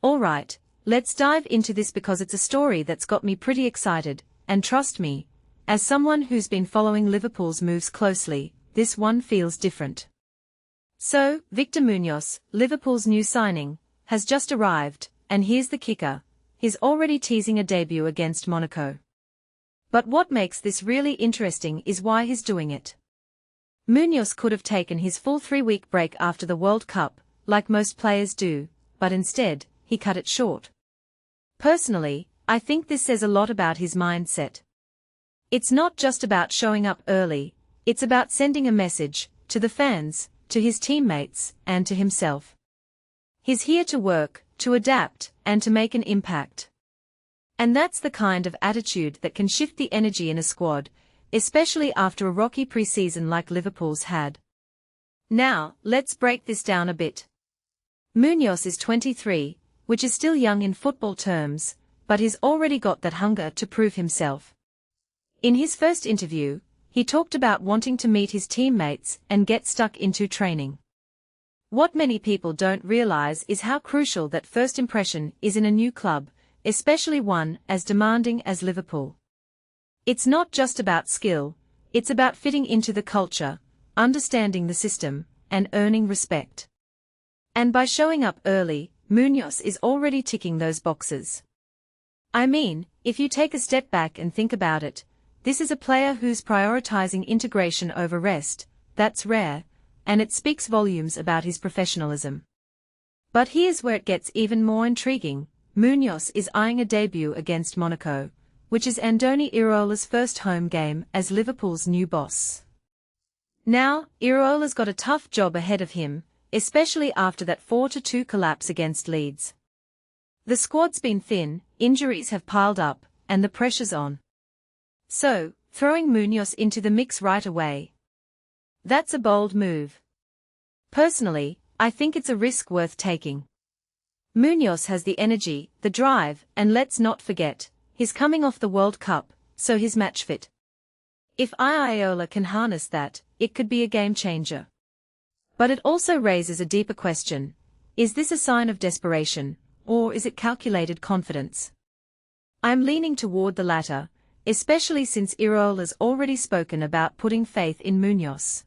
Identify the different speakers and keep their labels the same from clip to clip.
Speaker 1: Alright, let's dive into this because it's a story that's got me pretty excited, and trust me, as someone who's been following Liverpool's moves closely, this one feels different. So, Victor Munoz, Liverpool's new signing, has just arrived, and here's the kicker, he's already teasing a debut against Monaco. But what makes this really interesting is why he's doing it. Munoz could have taken his full 3-week break after the World Cup, like most players do, but instead, he cut it short. Personally, I think this says a lot about his mindset. It's not just about showing up early, it's about sending a message, to the fans, to his teammates, and to himself. He's here to work, to adapt, and to make an impact. And that's the kind of attitude that can shift the energy in a squad, especially after a rocky pre-season like Liverpool's had. Now, let's break this down a bit. Munoz is 23, which is still young in football terms, but he's already got that hunger to prove himself. In his first interview, he talked about wanting to meet his teammates and get stuck into training. What many people don't realize is how crucial that first impression is in a new club, especially one as demanding as Liverpool. It's not just about skill, it's about fitting into the culture, understanding the system, and earning respect. And by showing up early, Munoz is already ticking those boxes. I mean, if you take a step back and think about it, this is a player who's prioritizing integration over rest, that's rare, and it speaks volumes about his professionalism. But here's where it gets even more intriguing, Munoz is eyeing a debut against Monaco, which is Andoni Iraola's first home game as Liverpool's new boss. Now, Iraola's got a tough job ahead of him, especially after that 4-2 collapse against Leeds. The squad's been thin, injuries have piled up, and the pressure's on. So, throwing Munoz into the mix right away. That's a bold move. Personally, I think it's a risk worth taking. Munoz has the energy, the drive, and let's not forget, he's coming off the World Cup, so he's match fit. If Iraola can harness that, it could be a game changer. But it also raises a deeper question. Is this a sign of desperation, or is it calculated confidence? I'm leaning toward the latter, especially since Iraola's already spoken about putting faith in Munoz.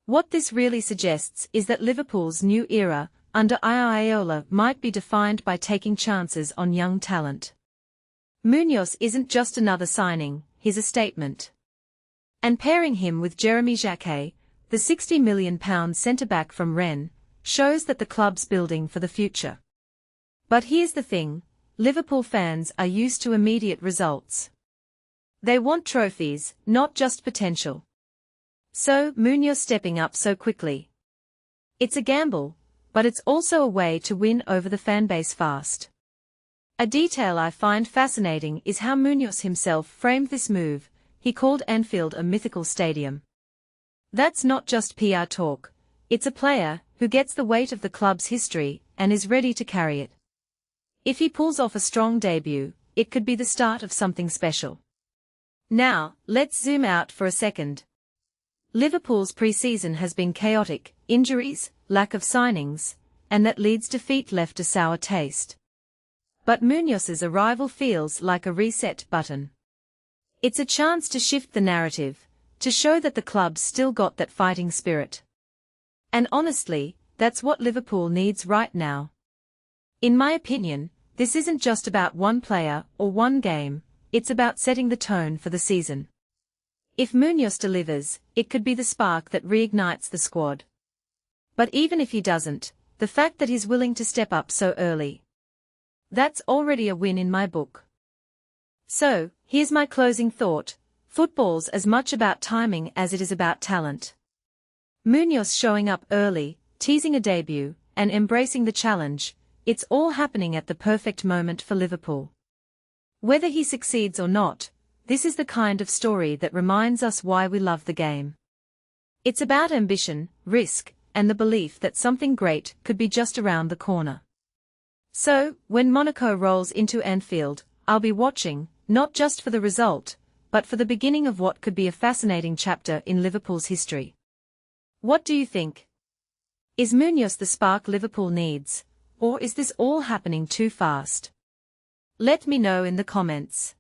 Speaker 1: What this really suggests is that Liverpool's new era, under Iraola, might be defined by taking chances on young talent. Munoz isn't just another signing, he's a statement. And pairing him with Jeremy Jacquet, the £60 million centre-back from Rennes, shows that the club's building for the future. But here's the thing, Liverpool fans are used to immediate results. They want trophies, not just potential. So, Munoz stepping up so quickly. It's a gamble, but it's also a way to win over the fanbase fast. A detail I find fascinating is how Munoz himself framed this move. He called Anfield a mythical stadium. That's not just PR talk, it's a player who gets the weight of the club's history and is ready to carry it. If he pulls off a strong debut, it could be the start of something special. Now, let's zoom out for a second. Liverpool's pre-season has been chaotic, injuries, lack of signings, and that Leeds defeat left a sour taste. But Munoz's arrival feels like a reset button. It's a chance to shift the narrative, to show that the club's still got that fighting spirit. And honestly, that's what Liverpool needs right now. In my opinion, this isn't just about one player or one game, it's about setting the tone for the season. If Munoz delivers, it could be the spark that reignites the squad. But even if he doesn't, the fact that he's willing to step up so early, that's already a win in my book. So, here's my closing thought. Football's as much about timing as it is about talent. Munoz showing up early, teasing a debut, and embracing the challenge, it's all happening at the perfect moment for Liverpool. Whether he succeeds or not, this is the kind of story that reminds us why we love the game. It's about ambition, risk, and the belief that something great could be just around the corner. So, when Monaco rolls into Anfield, I'll be watching, not just for the result, but for the beginning of what could be a fascinating chapter in Liverpool's history. What do you think? Is Munoz the spark Liverpool needs, Or is this all happening too fast? Let me know in the comments.